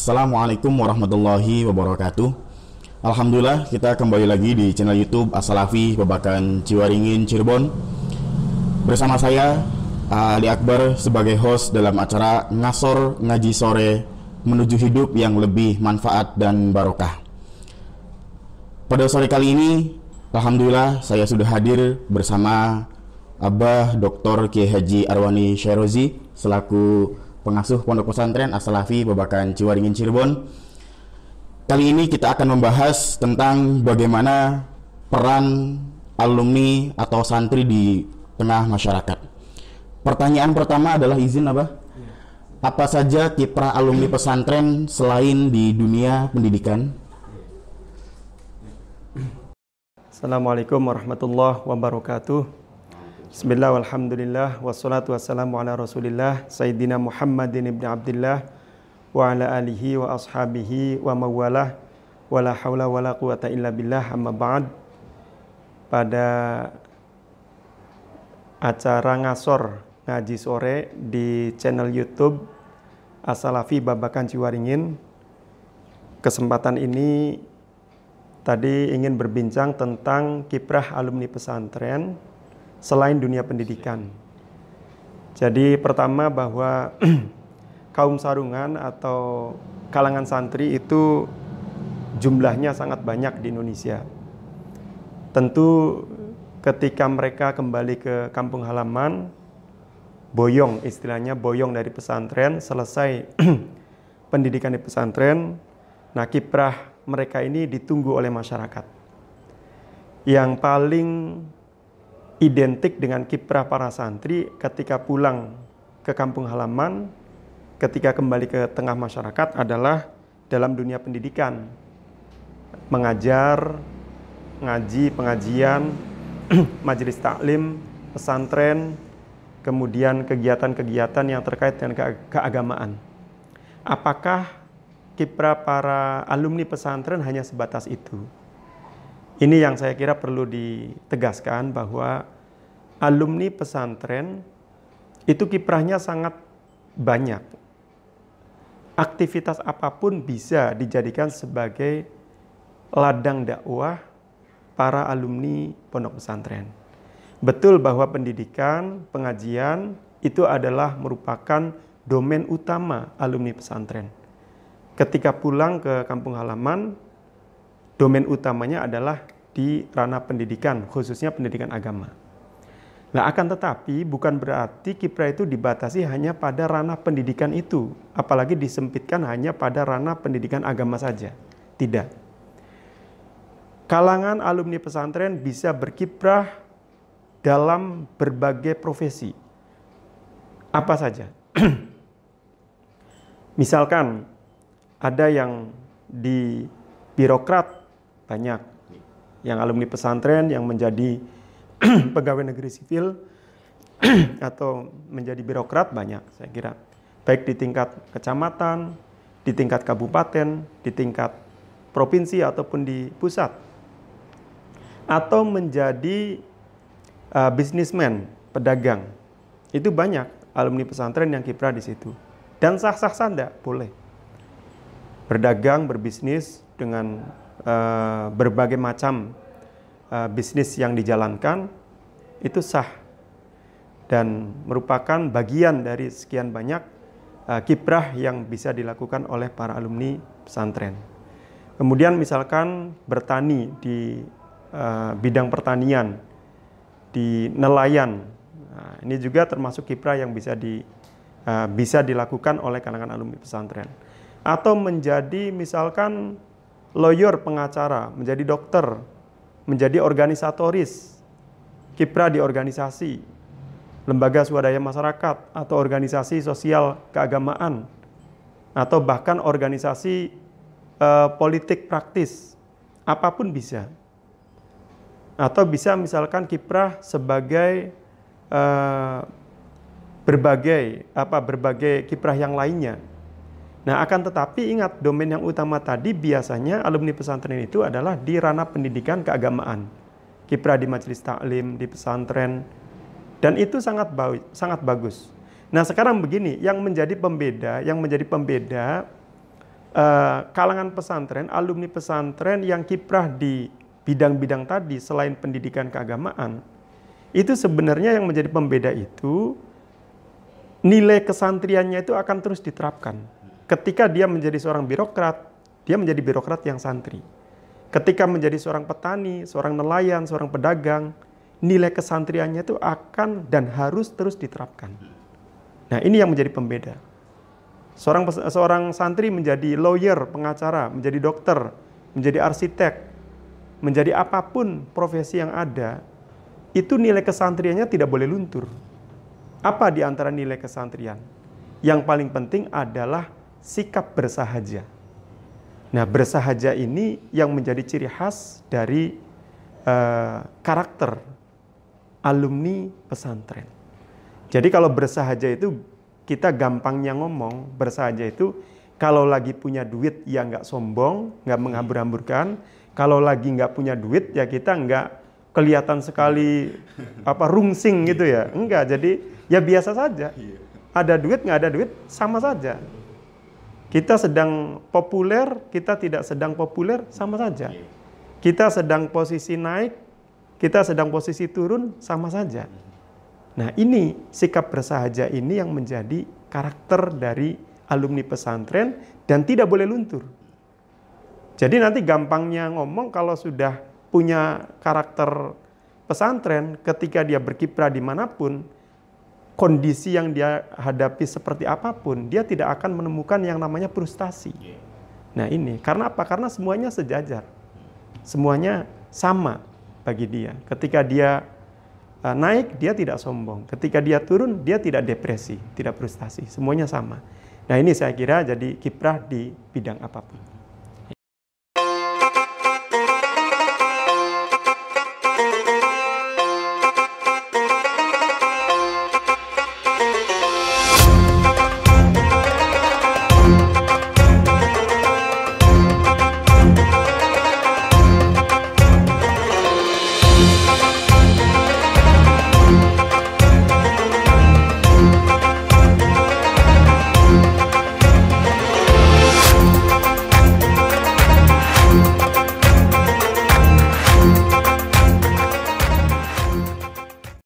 Assalamualaikum warahmatullahi wabarakatuh. Alhamdulillah, kita kembali lagi di channel YouTube As-Salafi Babakan Ciwaringin Cirebon. Bersama saya Ali Akbar sebagai host dalam acara Ngasor Ngaji Sore menuju hidup yang lebih manfaat dan barokah. Pada sore kali ini, alhamdulillah saya sudah hadir bersama Abah Dr. Kiai Haji Arwani Syairozi selaku pengasuh Pondok Pesantren As-Salafi Babakan Ciwaringin Cirebon. Kali ini kita akan membahas tentang bagaimana peran alumni atau santri di tengah masyarakat. Pertanyaan pertama adalah izin Abah. Apa saja kiprah alumni pesantren selain di dunia pendidikan? Assalamualaikum warahmatullahi wabarakatuh. Bismillah walhamdulillah wassalatu wassalamu ala rasulillah Sayyidina Muhammadin ibn Abdillah wa ala alihi wa ashabihi wa mawalah wa la hawla wa la quwata illa billah amma ba'd. Pada acara ngasor ngaji sore di channel YouTube As-Salafi Babakan Ciwaringin, kesempatan ini tadi ingin berbincang tentang kiprah alumni pesantren selain dunia pendidikan. Jadi pertama bahwa kaum sarungan atau kalangan santri itu jumlahnya sangat banyak di Indonesia. Tentu ketika mereka kembali ke kampung halaman, boyong, istilahnya boyong dari pesantren, selesai pendidikan di pesantren, nah kiprah mereka ini ditunggu oleh masyarakat. Yang paling identik dengan kiprah para santri ketika pulang ke kampung halaman, ketika kembali ke tengah masyarakat adalah dalam dunia pendidikan. Mengajar, ngaji, pengajian, majelis taklim, pesantren, kemudian kegiatan-kegiatan yang terkait dengan keagamaan. Apakah kiprah para alumni pesantren hanya sebatas itu? Ini yang saya kira perlu ditegaskan bahwa alumni pesantren itu kiprahnya sangat banyak. Aktivitas apapun bisa dijadikan sebagai ladang dakwah para alumni pondok pesantren. Betul bahwa pendidikan, pengajian itu adalah merupakan domain utama alumni pesantren. Ketika pulang ke kampung halaman, domain utamanya adalah di ranah pendidikan, khususnya pendidikan agama. Nah, akan tetapi bukan berarti kiprah itu dibatasi hanya pada ranah pendidikan itu, apalagi disempitkan hanya pada ranah pendidikan agama saja. Tidak. Kalangan alumni pesantren bisa berkiprah dalam berbagai profesi. Apa saja? Misalkan ada yang di birokrat, banyak yang alumni pesantren yang menjadi pegawai negeri sipil atau menjadi birokrat, banyak saya kira. Baik di tingkat kecamatan, di tingkat kabupaten, di tingkat provinsi ataupun di pusat. Atau menjadi bisnismen, pedagang. Itu banyak alumni pesantren yang kiprah di situ. Dan sah-sah saja boleh. Berdagang, berbisnis dengan berbagai macam bisnis yang dijalankan itu sah dan merupakan bagian dari sekian banyak kiprah yang bisa dilakukan oleh para alumni pesantren. Kemudian misalkan bertani di bidang pertanian, di nelayan, nah, ini juga termasuk kiprah yang bisa dilakukan oleh kalangan alumni pesantren. Atau menjadi misalkan lawyer, pengacara, menjadi dokter, menjadi organisatoris, kiprah di organisasi, lembaga swadaya masyarakat, atau organisasi sosial keagamaan, atau bahkan organisasi politik praktis, apapun bisa. Atau bisa misalkan kiprah sebagai berbagai kiprah yang lainnya. Nah, akan tetapi ingat, domain yang utama tadi biasanya alumni pesantren itu adalah di ranah pendidikan keagamaan. Kiprah di majelis taklim, di pesantren, dan itu sangat bagus. Nah, sekarang begini, yang menjadi pembeda kalangan pesantren, alumni pesantren yang kiprah di bidang-bidang tadi selain pendidikan keagamaan, itu sebenarnya yang menjadi pembeda itu nilai kesantriannya itu akan terus diterapkan. Ketika dia menjadi seorang birokrat, dia menjadi birokrat yang santri. Ketika menjadi seorang petani, seorang nelayan, seorang pedagang, nilai kesantriannya itu akan dan harus terus diterapkan. Nah, ini yang menjadi pembeda. Seorang santri menjadi lawyer, pengacara, menjadi dokter, menjadi arsitek, menjadi apapun profesi yang ada, itu nilai kesantriannya tidak boleh luntur. Apa di antara nilai kesantrian? Yang paling penting adalah sikap bersahaja. Nah, bersahaja ini yang menjadi ciri khas dari karakter alumni pesantren. Jadi kalau bersahaja itu kita gampangnya ngomong, bersahaja itu kalau lagi punya duit ya nggak sombong, nggak menghambur-hamburkan. Kalau lagi nggak punya duit ya kita nggak kelihatan sekali rungsing gitu ya. Enggak, jadi ya biasa saja. Ada duit nggak ada duit sama saja. Kita sedang populer, kita tidak sedang populer sama saja. Kita sedang posisi naik, kita sedang posisi turun sama saja. Nah, ini sikap bersahaja ini yang menjadi karakter dari alumni pesantren dan tidak boleh luntur. Jadi nanti gampangnya ngomong kalau sudah punya karakter pesantren, ketika dia berkiprah dimanapun, kondisi yang dia hadapi seperti apapun, dia tidak akan menemukan yang namanya frustasi. Nah ini, karena apa? Karena semuanya sejajar. Semuanya sama bagi dia. Ketika dia naik, dia tidak sombong. Ketika dia turun, dia tidak depresi, tidak frustasi. Semuanya sama. Nah ini saya kira jadi kiprah di bidang apapun.